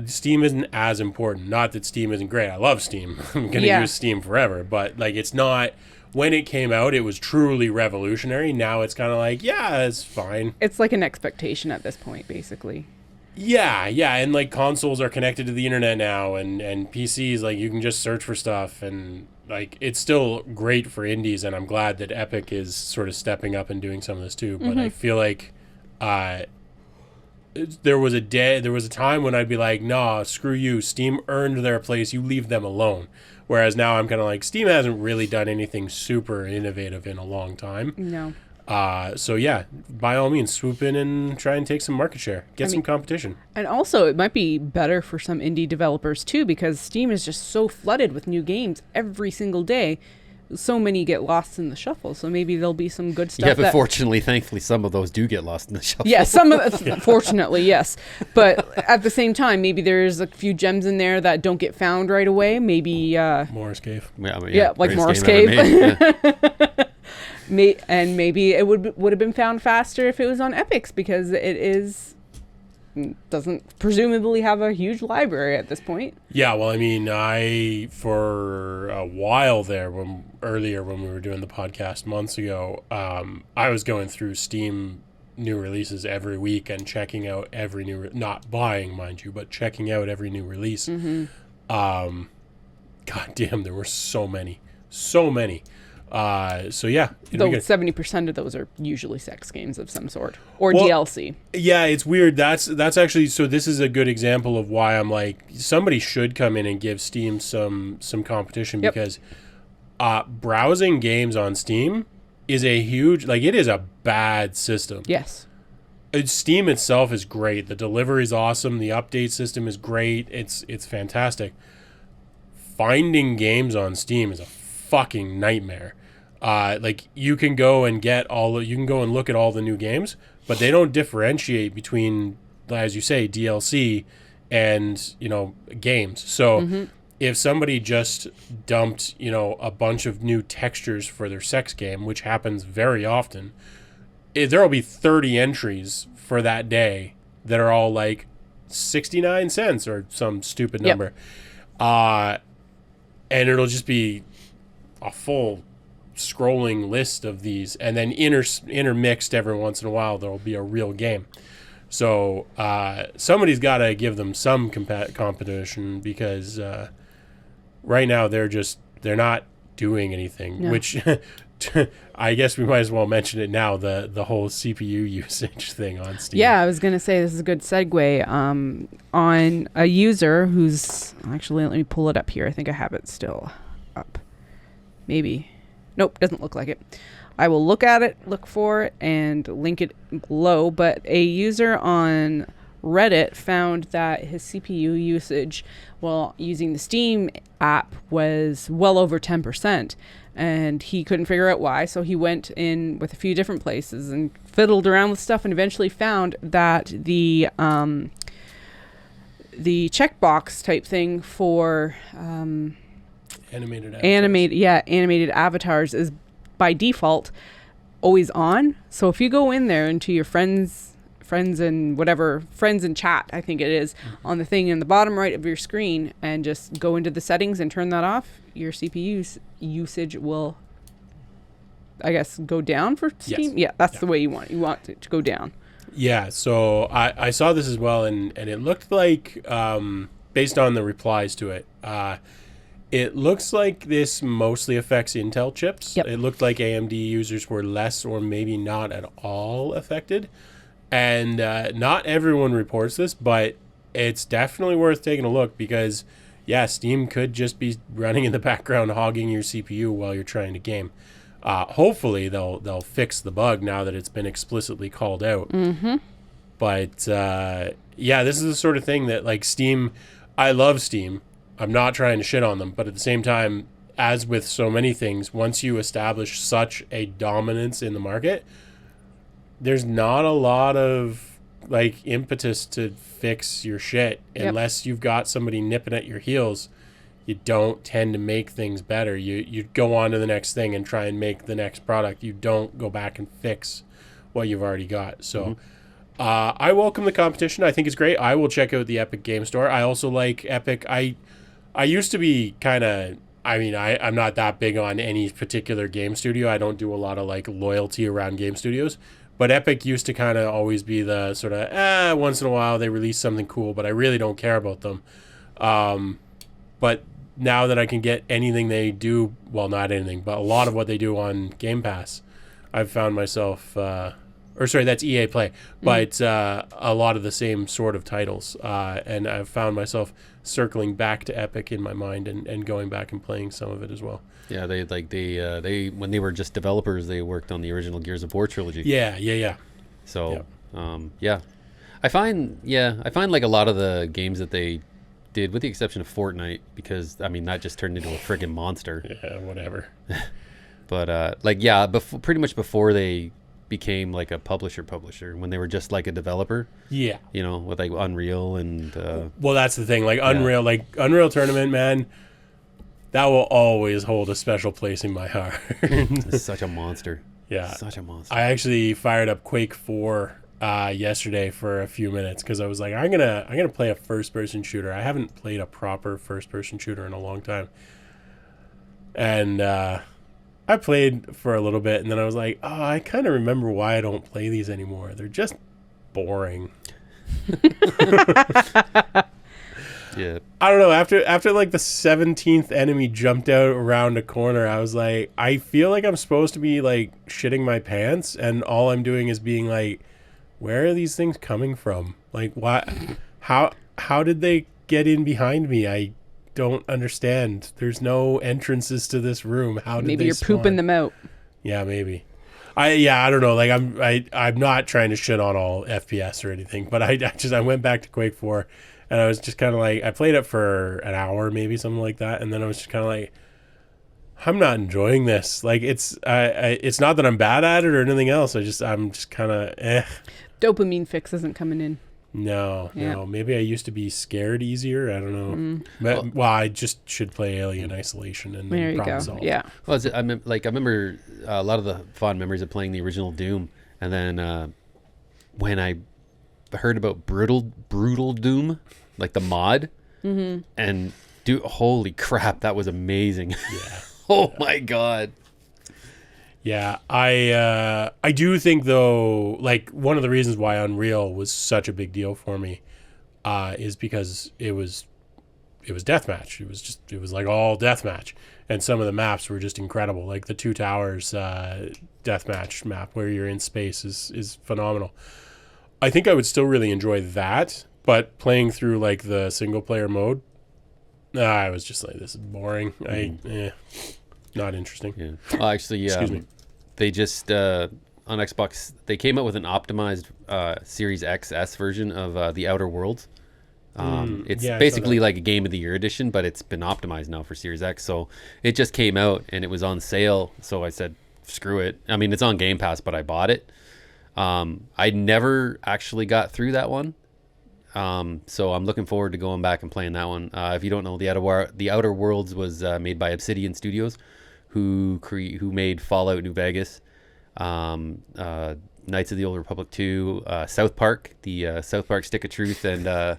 Steam isn't as important. Not that Steam isn't great. I love Steam. I'm going to use Steam forever. But, it's not... When it came out, it was truly revolutionary. Now it's kind of it's fine. It's like an expectation at this point, basically. Yeah. And, consoles are connected to the internet now. And PCs, you can just search for stuff. And, it's still great for indies. And I'm glad that Epic is sort of stepping up and doing some of this, too. But I feel there was a time when I'd be like, nah, screw you. Steam earned their place. You leave them alone. Whereas now I'm kind of like, Steam hasn't really done anything super innovative in a long time. No. So yeah, by all means, swoop in and try and take some market share. Get some competition. And also, it might be better for some indie developers too, because Steam is just so flooded with new games every single day. So many get lost in the shuffle. So maybe there'll be some good stuff. Yeah, but fortunately, thankfully, some of those do get lost in the shuffle. Yeah, fortunately, yes. But at the same time, maybe there's a few gems in there that don't get found right away. Maybe Morris Cave. Yeah, like Morris game ever Cave. made. Yeah. And maybe it would have been found faster if it was on Epics, because doesn't presumably have a huge library at this point. Yeah, well, I mean, for a while there, when we were doing the podcast months ago, I was going through Steam new releases every week and checking out every not buying, mind you, but checking out every new release. Mm-hmm. God damn, there were so many. So yeah, Though 70% of those are usually sex games of some sort or DLC. Yeah, it's weird. That's actually, so this is a good example of why I'm like, somebody should come in and give Steam some competition. Yep. Because browsing games on Steam is a huge, like, it is a bad system. Yes. Steam itself is great. The delivery is awesome. The update system is great. It's fantastic. Finding games on Steam is a fucking nightmare. Like, you can go and look at all the new games, but they don't differentiate between, as you say, DLC and, games. So if somebody just dumped, a bunch of new textures for their sex game, which happens very often, there'll be 30 entries for that day that are all like 69 cents or some stupid number. Yep. And it'll just be a full scrolling list of these, and then intermixed every once in a while there'll be a real game. So somebody's got to give them some competition, because right now they're not doing anything. No. Which I guess we might as well mention it now, the whole CPU usage thing on Steam. Yeah, I was going to say, this is a good segue on a user who's actually, let me pull it up here. I think I have it still up. Maybe. Nope, doesn't look like it. I will look at it, look for it, and link it below. But a user on Reddit found that his CPU usage while using the Steam app was well over 10%. And he couldn't figure out why, so he went in with a few different places and fiddled around with stuff, and eventually found that the checkbox type thing for animated avatars is by default always on. So if you go in there into your friends and chat, I think it is, on the thing in the bottom right of your screen, and just go into the settings and turn that off, your CPU usage will, I guess, go down for Steam. Yes. Yeah, that's the way you want it to go down. Yeah, so I saw this as well, and it looked like, based on the replies to it, it looks like this mostly affects Intel chips. Yep. It looked like AMD users were less or maybe not at all affected. And not everyone reports this, but it's definitely worth taking a look, because, yeah, Steam could just be running in the background, hogging your CPU while you're trying to game. Hopefully they'll fix the bug now that it's been explicitly called out. Mm-hmm. But, yeah, this is the sort of thing that, like, Steam, I love Steam. I'm not trying to shit on them, but at the same time, as with so many things, once you establish such a dominance in the market, there's not a lot of, like, impetus to fix your shit. Yep. Unless you've got somebody nipping at your heels. You don't tend to make things better. You go on to the next thing and try and make the next product. You don't go back and fix what you've already got. So I welcome the competition. I think it's great. I will check out the Epic Game Store. I also like Epic. I used to be kind of, I'm not that big on any particular game studio. I don't do a lot of, like, loyalty around game studios. But Epic used to kind of always be the sort of, once in a while they release something cool, but I really don't care about them. But now that I can get anything they do, well, not anything, but a lot of what they do on Game Pass, I've found myself or sorry, that's EA Play, but a lot of the same sort of titles. And I've found myself circling back to Epic in my mind and going back and playing some of it as well. Yeah, they when they were just developers, they worked on the original Gears of War trilogy. Yeah. So, I find like a lot of the games that they did, with the exception of Fortnite, because I mean that just turned into a friggin' monster. Yeah, whatever. But pretty much before they became like a publisher, when they were just like a developer. Yeah. You know, with like Unreal and. Well, that's the thing. Like Unreal Tournament, man. That will always hold a special place in my heart. It's such a monster. Yeah. Such a monster. I actually fired up Quake 4 yesterday for a few minutes because I was like, I'm gonna play a first-person shooter. I haven't played a proper first-person shooter in a long time. And I played for a little bit, and then I was like, oh, I kind of remember why I don't play these anymore. They're just boring. Yeah. I don't know. After like the 17th enemy jumped out around a corner, I was like, I feel like I'm supposed to be like shitting my pants, and all I'm doing is being like, where are these things coming from? Like, what? How did they get in behind me? I don't understand. There's no entrances to this room. How did Maybe they you're spawn? pooping them out. Yeah, maybe. I don't know. Like I'm not trying to shit on all FPS or anything, but I went back to Quake 4. And I was just kind of like, I played it for an hour, maybe something like that. And then I was just kind of like, I'm not enjoying this. Like, it's not that I'm bad at it or anything else. I'm just kind of, Dopamine fix isn't coming in. No. Maybe I used to be scared easier. I don't know. But, well, I just should play Alien Isolation and There you problem go. solve. Yeah. Well, I remember a lot of the fond memories of playing the original Doom. And then when I heard about Brutal Doom, like the mod, and holy crap, that was amazing. Yeah. My god. Yeah, I do think though, like one of the reasons why Unreal was such a big deal for me, is because it was deathmatch. It was like all deathmatch, and some of the maps were just incredible. Like the Two Towers deathmatch map where you're in space is phenomenal. I think I would still really enjoy that. But playing through like the single player mode, I was just like, this is boring. Not interesting. Yeah. Well, actually, Excuse me. They just on Xbox they came out with an optimized Series XS version of The Outer Worlds. It's basically like a Game of the Year edition, but it's been optimized now for Series X. So it just came out and it was on sale. So I said, screw it. I mean, it's on Game Pass, but I bought it. I never actually got through that one. So I'm looking forward to going back and playing that one. If you don't know, The Outer Worlds was made by Obsidian Studios, who made Fallout New Vegas, Knights of the Old Republic 2, South Park, the South Park Stick of Truth, and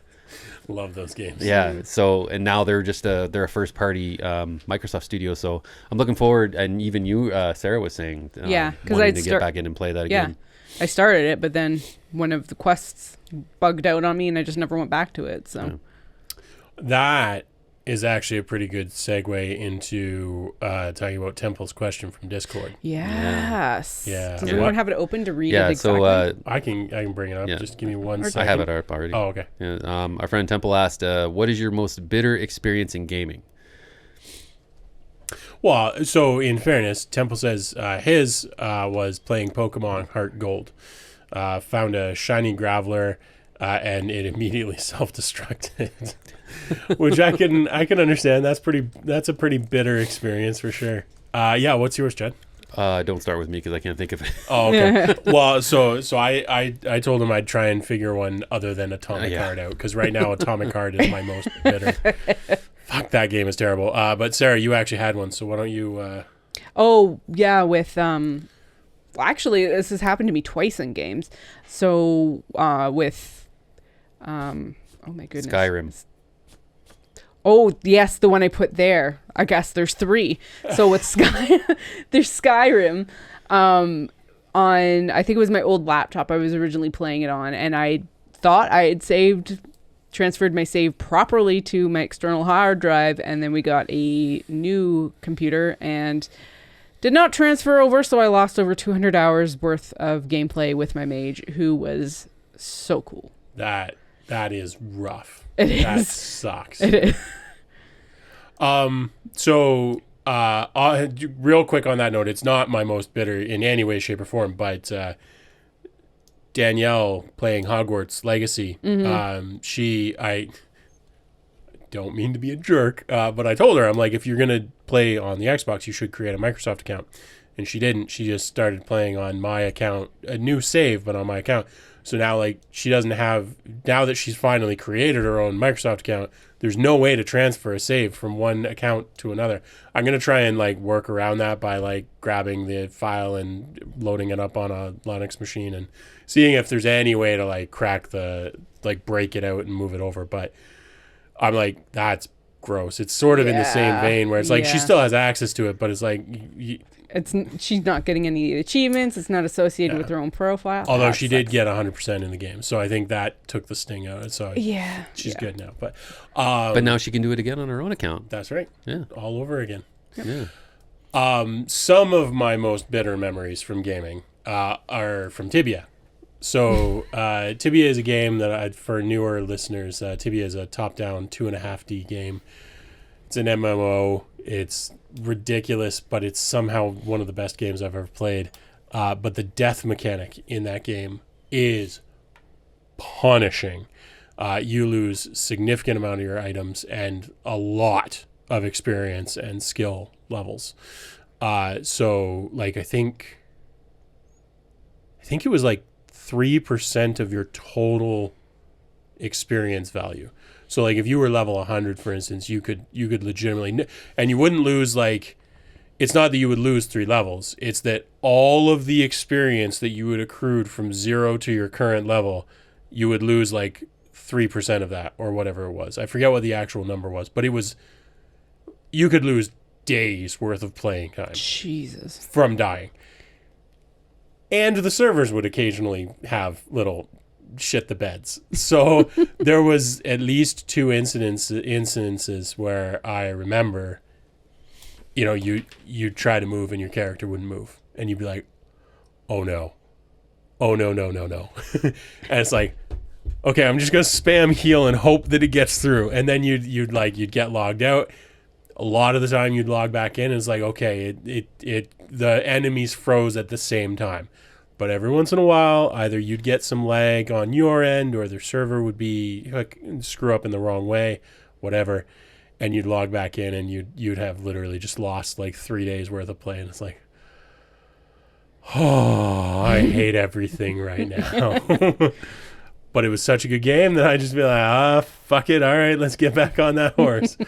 love those games. Yeah. So and now they're just they're a first party Microsoft studio. So I'm looking forward, and even you, Sarah, was saying, because wanting to get back in and play that again. I started it, but then one of the quests bugged out on me, and I just never went back to it. So that is actually a pretty good segue into talking about Temple's question from Discord. Yes. Yeah. Does anyone have it open to read? Yeah. it exactly? So I can bring it up. Yeah. Just give me 1 second. I have it up already. Oh, okay. Yeah, our friend Temple asked, "What is your most bitter experience in gaming?" Well, so in fairness, Temple says his was playing Pokemon Heart Gold. Found a shiny Graveler, and it immediately self-destructed, which I can understand. That's a pretty bitter experience for sure. Yeah, what's yours, Chad? Don't start with me because I can't think of it. Oh, okay. Well, so I told him I'd try and figure one other than Atomic Heart out, because right now Atomic Heart is my most bitter. Fuck, that game is terrible. But Sarah, you actually had one, so why don't you? Oh yeah, with actually, this has happened to me twice in games. So with oh my goodness, Skyrim. Oh yes, the one I put there. I guess there's 3. So with there's Skyrim. On I think it was my old laptop I was originally playing it on, and I thought I had transferred my save properly to my external hard drive, and then we got a new computer, and Did not transfer over, so I lost over 200 hours worth of gameplay with my mage, who was so cool. That is rough. It is. That sucks. It is. So, real quick on that note, it's not my most bitter in any way, shape, or form, but Danielle playing Hogwarts Legacy, I don't mean to be a jerk, but I told her, I'm like, if you're going to play on the Xbox, you should create a Microsoft account. And she didn't. She just started playing on my account, a new save, but on my account. So now, like, she doesn't have, now that she's finally created her own Microsoft account, there's no way to transfer a save from one account to another. I'm going to try and, like, work around that by, like, grabbing the file and loading it up on a Linux machine and seeing if there's any way to, like, crack the, like, break it out and move it over. But I'm like, that's gross. It's sort of in the same vein where it's like she still has access to it, but it's like she's not getting any achievements. It's not associated with her own profile. Although she did get 100% in the game, so I think that took the sting out. So she's good now. But now she can do it again on her own account. That's right. Yeah, all over again. Yeah. Some of my most bitter memories from gaming are from Tibia. So Tibia is a game that for newer listeners, Tibia is a top-down 2.5D game. It's an MMO. It's ridiculous, but it's somehow one of the best games I've ever played. But the death mechanic in that game is punishing. You lose significant amount of your items and a lot of experience and skill levels. So, like, I think it was like 3% of your total experience value. So, like, if you were level 100, for instance, you could legitimately, and you wouldn't lose, like, it's not that you would lose 3 levels. It's that all of the experience that you would accrued from 0 to your current level, you would lose, like, 3% of that or whatever it was. I forget what the actual number was, but you could lose days worth of playing time. Jesus. From dying. And the servers would occasionally have little shit the beds. So there was at least 2 incidences where I remember, you try to move and your character wouldn't move. And you'd be like, oh no. Oh no. And it's like, okay, I'm just going to spam heal and hope that it gets through. And then you'd get logged out. A lot of the time you'd log back in and it's like, okay, the enemies froze at the same time. But every once in a while, either you'd get some lag on your end or their server would be screw up in the wrong way, whatever, and you'd log back in and you'd have literally just lost like 3 days worth of play, and it's like, oh, I hate everything right now. But it was such a good game that I just be like, fuck it, all right, let's get back on that horse.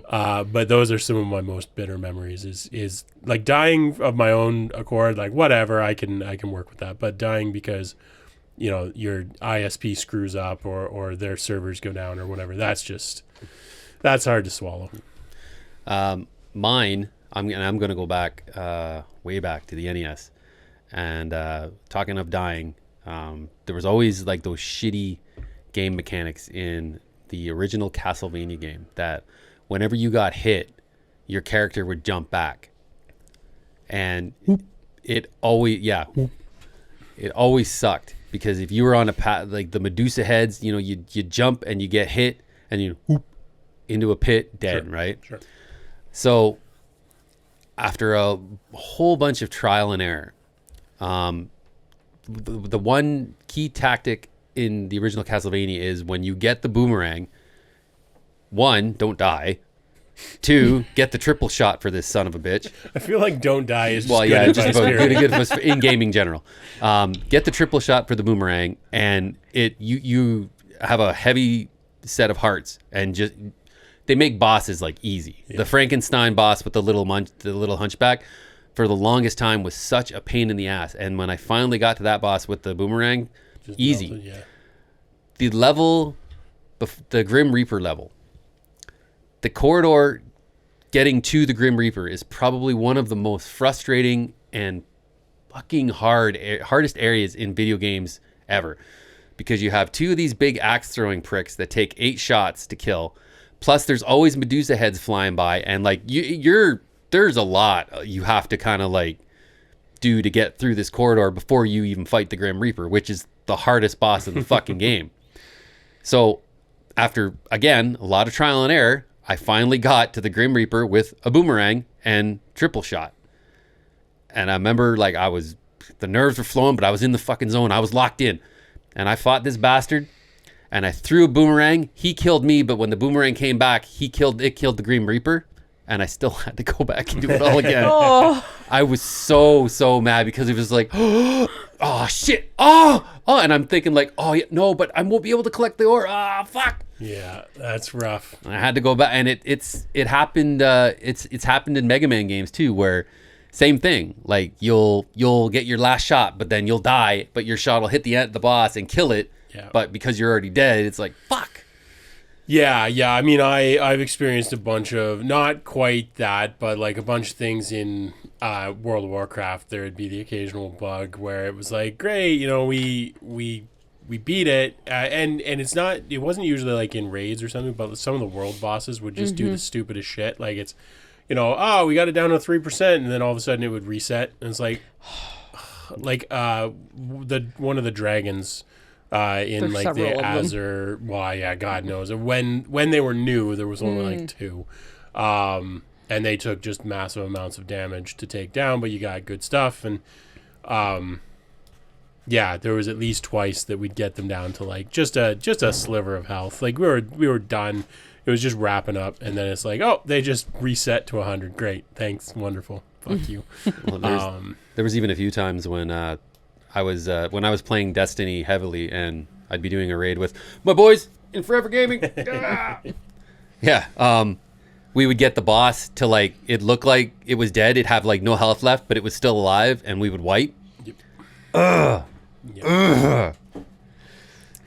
But those are some of my most bitter memories. Is like dying of my own accord, like whatever, I can work with that. But dying because, your ISP screws up or their servers go down or whatever, that's hard to swallow. Mine, I'm going to go back, way back to the NES, and talking of dying. There was always like those shitty game mechanics in the original Castlevania game that whenever you got hit, your character would jump back, and it always sucked because if you were on a path like the Medusa heads, you jump and you get hit and you whoop into a pit dead, Sure. right? Sure. So after a whole bunch of trial and error, the one key tactic in the original Castlevania is when you get the boomerang, 1, don't die. 2, get the triple shot for this son of a bitch. I feel like don't die is just Well, good yeah, advice, just about period. good advice in gaming in general. Get the triple shot for the boomerang, and you have a heavy set of hearts, and just they make bosses like easy. Yeah. The Frankenstein boss with the little hunchback, for the longest time was such a pain in the ass. And when I finally got to that boss with the boomerang, just easy. Melted, yeah. The level, the Grim Reaper level, the corridor getting to the Grim Reaper is probably one of the most frustrating and fucking hardest areas in video games ever. Because you have 2 of these big axe throwing pricks that take 8 shots to kill. Plus there's always Medusa heads flying by, and like you're there's a lot you have to kind of like do to get through this corridor before you even fight the Grim Reaper, which is the hardest boss in the fucking game. So after, again, a lot of trial and error, I finally got to the Grim Reaper with a boomerang and triple shot. And I remember, like, the nerves were flowing, but I was in the fucking zone. I was locked in. And I fought this bastard, and I threw a boomerang. He killed me, but when the boomerang came back, it killed the Grim Reaper, and I still had to go back and do it all again. Oh. I was so mad because it was like, oh, shit. Oh, and I'm thinking like, oh, yeah, no, but I won't be able to collect the ore. Ah, fuck. Yeah, that's rough. I had to go back, and it happened. It's happened in Mega Man games too, where same thing. Like you'll get your last shot, but then you'll die, but your shot will hit the boss and kill it. Yeah. But because you're already dead, it's like fuck. Yeah. I mean, I've experienced a bunch of, not quite that, but like a bunch of things in World of Warcraft. There would be the occasional bug where it was like, great, we beat it, and it wasn't usually like in raids or something, but some of the world bosses would just do the stupidest shit. Like it's, we got it down to 3%, and then all of a sudden it would reset, and it's like, like one of the dragons in There's like the several of them. Azure. Well, yeah, God knows. When they were new, there was only like 2, and they took just massive amounts of damage to take down. But you got good stuff, and yeah, there was at least twice that we'd get them down to like just a sliver of health. Like we were done. It was just wrapping up, and then it's like, oh, they just reset to 100. Great, thanks, wonderful. Fuck you. Well, there was even a few times when I was playing Destiny heavily, and I'd be doing a raid with my boys in Forever Gaming. Yeah. We would get the boss to like, it looked like it was dead. It'd have like no health left, but it was still alive, and we would wipe. Yep.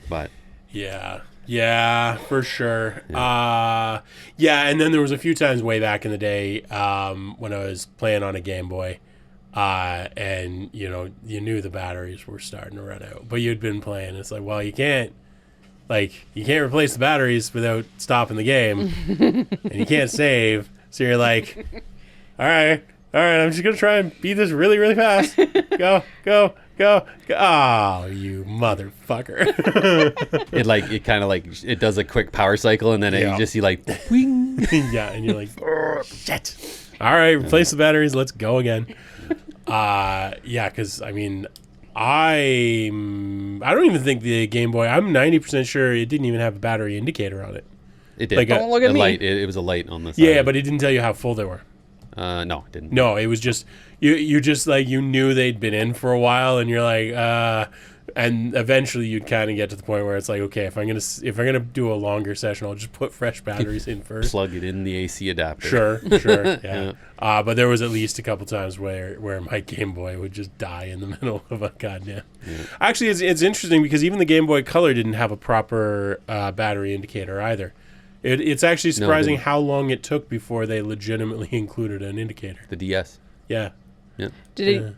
But yeah, for sure. Yeah, and then there was a few times way back in the day when I was playing on a Game Boy, and you knew the batteries were starting to run out, but you'd been playing. It's like, well, you can't replace the batteries without stopping the game, and you can't save. So you're like, all right, I'm just gonna try and beat this really, really fast. Go. Oh, you motherfucker. it kind of like, it does a quick power cycle, and then you just see like, wing. Yeah, and you're like, oh, shit. All right, replace the batteries. Let's go again. Yeah, because, I mean, I don't even think the Game Boy, I'm 90% sure it didn't even have a battery indicator on it. It did. Like Don't look at me. Light. It was a light on the side. Yeah, but it didn't tell you how full they were. No, it didn't. No, it was just you just like, you knew they'd been in for a while, and you're like, and eventually you'd kind of get to the point where it's like, okay, if I'm gonna do a longer session, I'll just put fresh batteries in first. Plug it in the AC adapter. Sure, yeah. But there was at least a couple times where my Game Boy would just die in the middle of a goddamn. Yeah. Actually, it's interesting because even the Game Boy Color didn't have a proper battery indicator either. It's actually surprising how long it took before they legitimately included an indicator. The DS. Yeah. Yeah. Did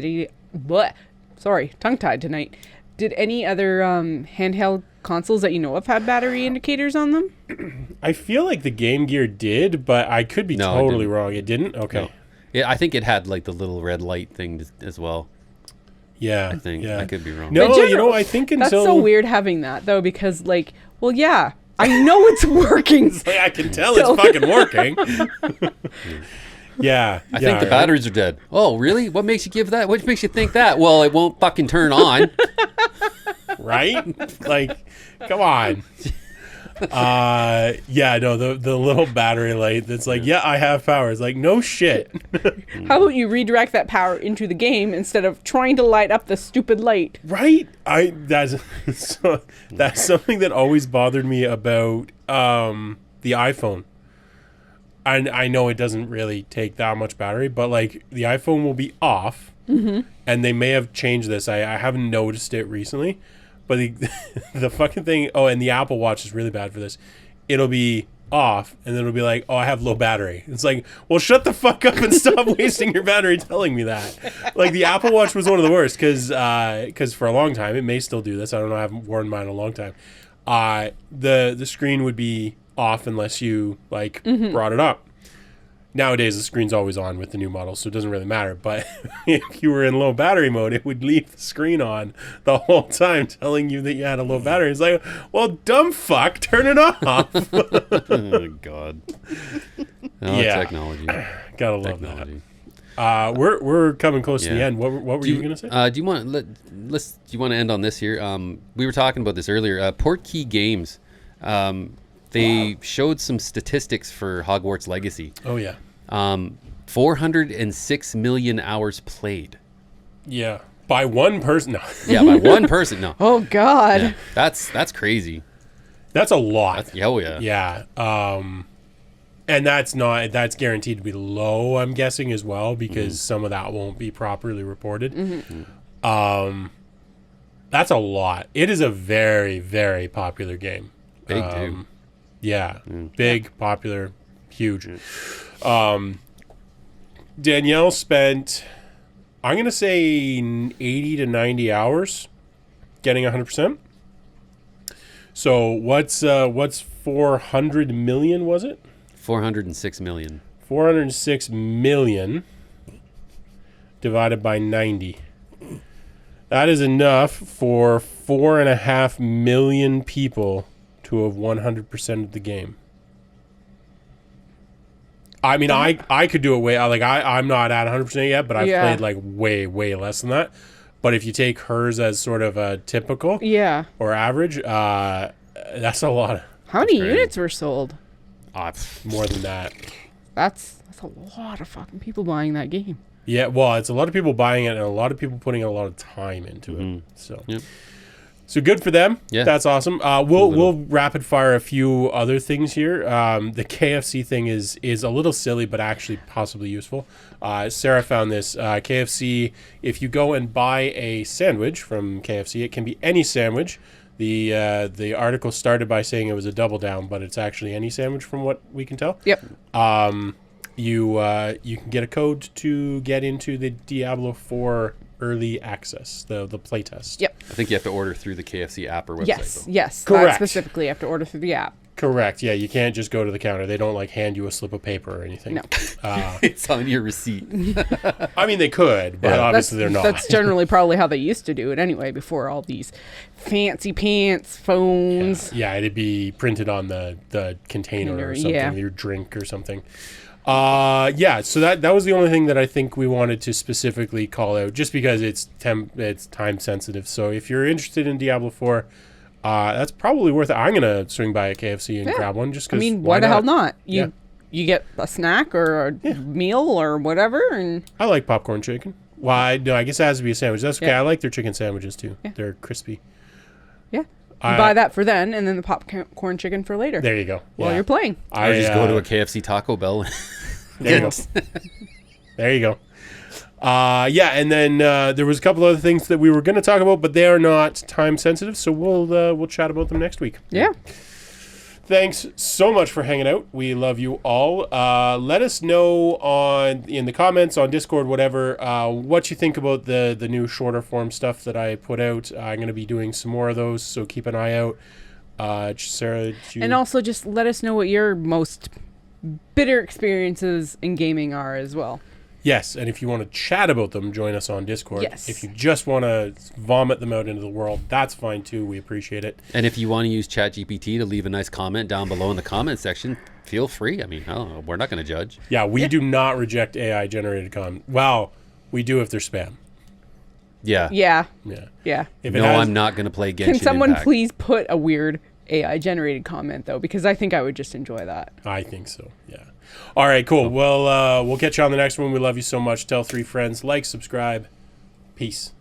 he? What? Sorry, tongue-tied tonight. Did any other handheld consoles that you know of have battery indicators on them? I feel like the Game Gear did, but I could be totally wrong. It didn't? Okay. No. Yeah, I think it had like the little red light thing as well. Yeah. I think. Yeah. I could be wrong. No, I think until... That's so weird having that, though, because, like, well, yeah, I know it's working. It's like, I can tell it's fucking working. Yeah. I think the batteries are dead. Oh, really? What makes you give that? What makes you think that? Well, it won't fucking turn on. Right? Like, come on. Yeah, no, the little battery light that's like, yeah, I have power. It's like, no shit. How about you redirect that power into the game instead of trying to light up the stupid light? Right? That's something that always bothered me about the iPhone. I know it doesn't really take that much battery, but like the iPhone will be off, and they may have changed this. I haven't noticed it recently, but the fucking thing. Oh, and the Apple Watch is really bad for this. It'll be off, and then it'll be like, oh, I have low battery. It's like, well, shut the fuck up and stop wasting your battery telling me that. Like the Apple Watch was one of the worst because for a long time, it may still do this. I don't know. I haven't worn mine in a long time. The screen would be off unless you like brought it up. Nowadays, the screen's always on with the new models, so it doesn't really matter. But if you were in low battery mode, it would leave the screen on the whole time, telling you that you had a low battery. It's like, well, dumb fuck, turn it off. Oh, God. Oh, Yeah. technology. Gotta love Technology. that. We're coming close to the Yeah. end. What were you gonna say? Do you want to end on this here? We were talking about this earlier. Portkey Games, they showed some statistics for Hogwarts Legacy. Oh yeah. 406 million hours played. Yeah. By one person. No. Yeah, by one person. No. Oh God. Yeah, that's crazy. That's a lot. Oh yeah. Yeah. And that's guaranteed to be low, I'm guessing, as well, because some of that won't be properly reported. That's a lot. It is a very, very popular game. Big too. Yeah. Big, popular, huge. Danielle spent, I'm going to say 80 to 90 hours getting 100%. So what's 400 million, was it? 406 million. 406 million divided by 90. That is enough for 4.5 million people to have 100% of the game. I mean, I could do it way, like, I'm not at 100% yet, but I've played, like, way, way less than that. But if you take hers as sort of a typical or average, that's a lot. How many units were sold? More than that. That's a lot of fucking people buying that game. Yeah, well, it's a lot of people buying it and a lot of people putting a lot of time into it. So, so good for them. Yeah, that's awesome. We'll rapid fire a few other things here. The KFC thing is a little silly, but actually possibly useful. Sarah found this. KFC, if you go and buy a sandwich from KFC, it can be any sandwich. The article started by saying it was a double down, but it's actually any sandwich from what we can tell. Yep. You can get a code to get into the Diablo 4 early access, the playtest. Yep. I think you have to order through the KFC app or website. Yes. Correct. Specifically, you have to order through the app. Correct. Yeah, you can't just go to the counter. They don't like hand you a slip of paper or anything. No. It's on your receipt. I mean, they could, but obviously they're not. That's generally probably how they used to do it anyway, before all these fancy pants phones. Yeah, it'd be printed on the container or something, your drink or something. So that was the only thing that I think we wanted to specifically call out, just because it's time sensitive. So if you're interested in Diablo 4, that's probably worth it. I'm gonna swing by a KFC and grab one, just because. I mean, why the hell not? You get a snack or a meal or whatever, and I like popcorn chicken. Well, I guess it has to be a sandwich. That's okay. I like their chicken sandwiches too. Yeah. They're crispy. Yeah. You buy that for then, and then the popcorn chicken for later. There you go. While you're playing. Or just go to a KFC Taco Bell. There you go. There you go. And then there was a couple other things that we were going to talk about, but they are not time sensitive, so we'll chat about them next week. Yeah. Thanks so much for hanging out. We love you all. Let us know in the comments, on Discord, whatever, what you think about the new shorter form stuff that I put out. I'm going to be doing some more of those, so keep an eye out. Sarah, and also just let us know what your most bitter experiences in gaming are as well. Yes, and if you want to chat about them, join us on Discord. Yes. If you just want to vomit them out into the world, that's fine too. We appreciate it. And if you want to use ChatGPT to leave a nice comment down below in the comment section, feel free. I mean, I don't know. We're not going to judge. Yeah, we do not reject AI-generated content. Well, we do if they're spam. Yeah. Yeah. Yeah. Yeah. I'm not going to play Genshin Can someone Impact. please put a weird AI-generated comment, though? Because I think I would just enjoy that. I think so, yeah. All right, cool. Well, we'll catch you on the next one. We love you so much. Tell 3 friends. Like, subscribe. Peace.